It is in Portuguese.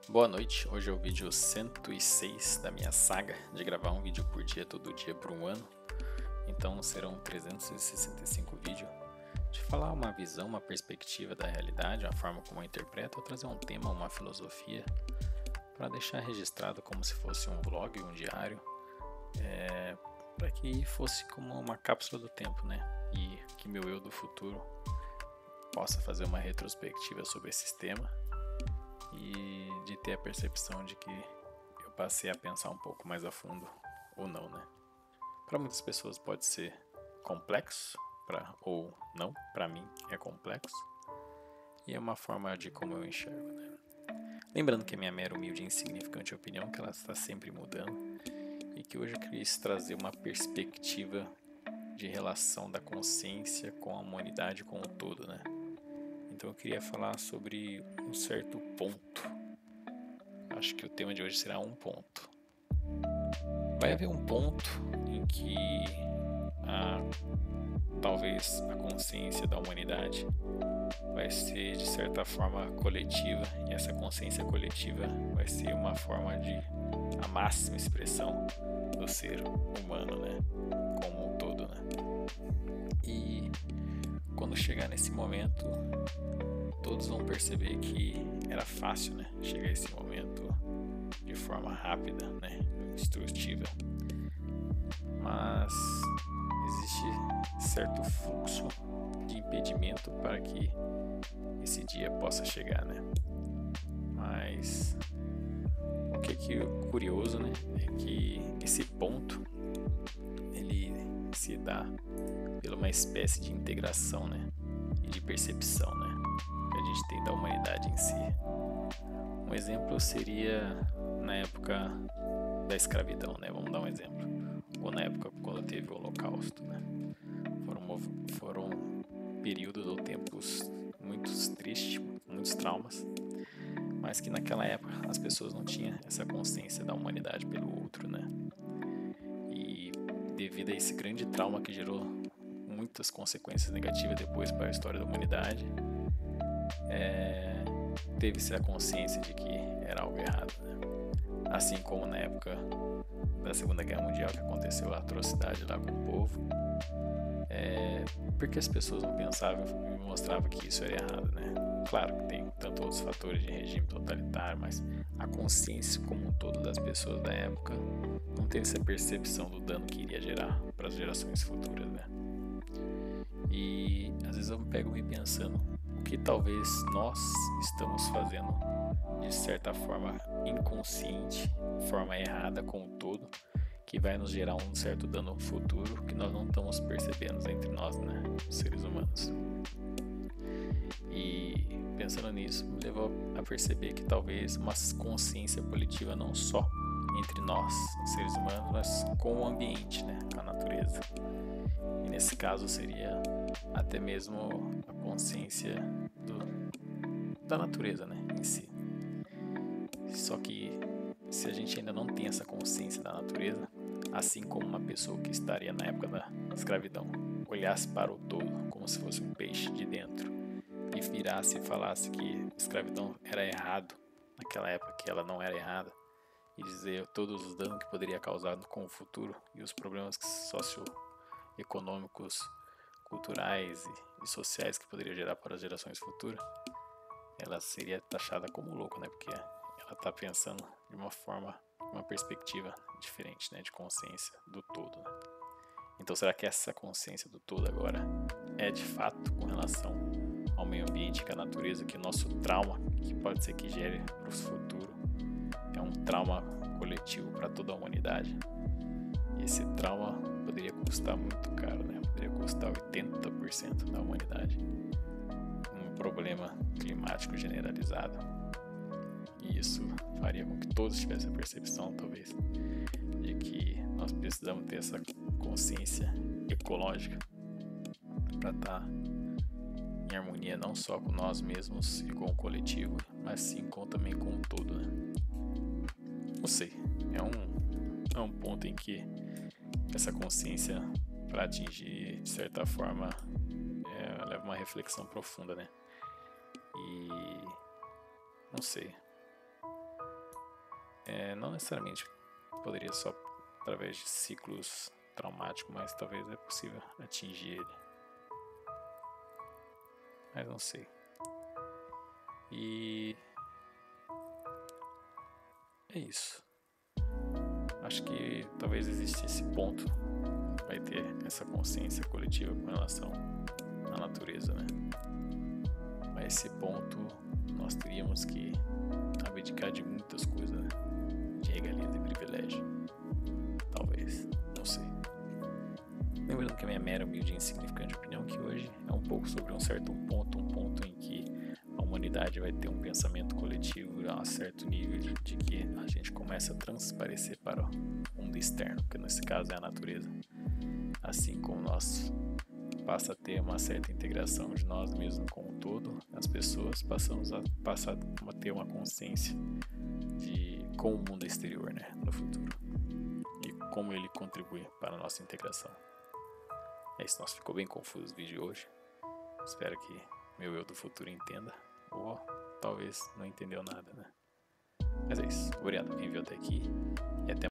Boa noite, hoje é o vídeo 106 da minha saga de gravar um vídeo por dia, todo dia por um ano. Então serão 365 vídeos de falar uma visão, uma perspectiva da realidade, uma forma como eu interpreto, ou trazer um tema, uma filosofia, para deixar registrado como se fosse um vlog, um diário, para que fosse como uma cápsula do tempo, né? E que meu eu do futuro possa fazer uma retrospectiva sobre esse tema e de ter a percepção de que eu passei a pensar um pouco mais a fundo ou não, né? Para muitas pessoas pode ser complexo, ou não, para mim é complexo, e é uma forma de como eu enxergo, né? Lembrando que a minha mera humilde e insignificante opinião, que ela está sempre mudando, e que hoje eu quis trazer uma perspectiva de relação da consciência com a humanidade, com o todo, né? Então eu queria falar sobre um certo ponto. Acho que o tema de hoje será um ponto. Vai haver um ponto em que talvez a consciência da humanidade vai ser de certa forma coletiva, e essa consciência coletiva vai ser uma forma de a máxima expressão do ser humano, né? Como um todo, né? E quando chegar nesse momento, todos vão perceber que era fácil, né? Chegar a esse momento de forma rápida, né? Instrutiva. Mas existe certo fluxo de impedimento para que esse dia possa chegar, né? Mas o que é curioso, né? É que esse ponto ele se dá pela uma espécie de integração, né? E de percepção, né? Que a gente tem da humanidade em si. Um exemplo seria na época da escravidão, né? Vamos dar um exemplo. Ou na época quando teve o Holocausto, né? Foram períodos ou tempos muito tristes, muitos traumas, mas que naquela época as pessoas não tinham essa consciência da humanidade pelo outro, né? E devido a esse grande trauma que gerou muitas consequências negativas depois para a história da humanidade, teve-se a consciência de que era algo errado, né? Assim como na época da Segunda Guerra Mundial, que aconteceu a atrocidade lá com o povo, porque as pessoas não pensavam e mostravam que isso era errado, né? Claro que tem tanto outros fatores de regime totalitário, mas a consciência como um todo das pessoas da época não teve essa percepção do dano que iria gerar para as gerações futuras, né? E às vezes eu me pego me pensando o que talvez nós estamos fazendo de certa forma inconsciente, forma errada com o todo, que vai nos gerar um certo dano futuro que nós não estamos percebendo entre nós, né, os seres humanos. E pensando nisso, me levou a perceber que talvez uma consciência coletiva não só entre nós, os seres humanos, mas com o ambiente, né, com a natureza. E nesse caso seria até mesmo a consciência da natureza, né, em si. Só que se a gente ainda não tem essa consciência da natureza, assim como uma pessoa que estaria na época da escravidão olhasse para o todo como se fosse um peixe de dentro e virasse e falasse que a escravidão era errado naquela época, que ela não era errada, e dizer todos os danos que poderia causar com o futuro e os problemas socioeconômicos, culturais e sociais que poderia gerar para as gerações futuras, ela seria taxada como louca, né? Porque ela está pensando de uma forma, uma perspectiva diferente, né? De consciência do todo, né? Então será que essa consciência do todo agora é de fato com relação ao meio ambiente, com a natureza, que o nosso trauma, que pode ser que gere para o futuro, é um trauma coletivo para toda a humanidade? E esse trauma poderia custar muito caro, né? Poderia custar 80% da humanidade. Um problema climático generalizado. E isso faria com que todos tivessem a percepção, talvez, de que nós precisamos ter essa consciência ecológica para estar em harmonia não só com nós mesmos e com o coletivo, mas sim também com o todo, né? Não sei, é um ponto em que essa consciência, para atingir de certa forma, leva uma reflexão profunda, né? E não sei, não necessariamente poderia só através de ciclos traumáticos, mas talvez é possível atingir ele. Mas não sei. E é isso. Acho que talvez exista esse ponto, vai ter essa consciência coletiva com relação à natureza, né? Mas esse ponto nós teríamos que abdicar de muitas coisas, né? De regalias e privilégio. Talvez, não sei. Lembrando que a minha mera, humilde e insignificante opinião que hoje é um pouco sobre um certo ponto em que a humanidade vai ter um pensamento coletivo a um certo nível de que a gente começa a transparecer para o mundo externo, que nesse caso é a natureza. Assim como nós passa a ter uma certa integração de nós mesmos com o todo, as pessoas passamos a ter uma consciência de como o mundo exterior, né, no futuro, e como ele contribui para a nossa integração. É isso, nossa, ficou bem confuso o vídeo de hoje. Espero que meu eu do futuro entenda, ou talvez não entendeu nada, né? Mas é isso, obrigado por quem viu até aqui e até mais.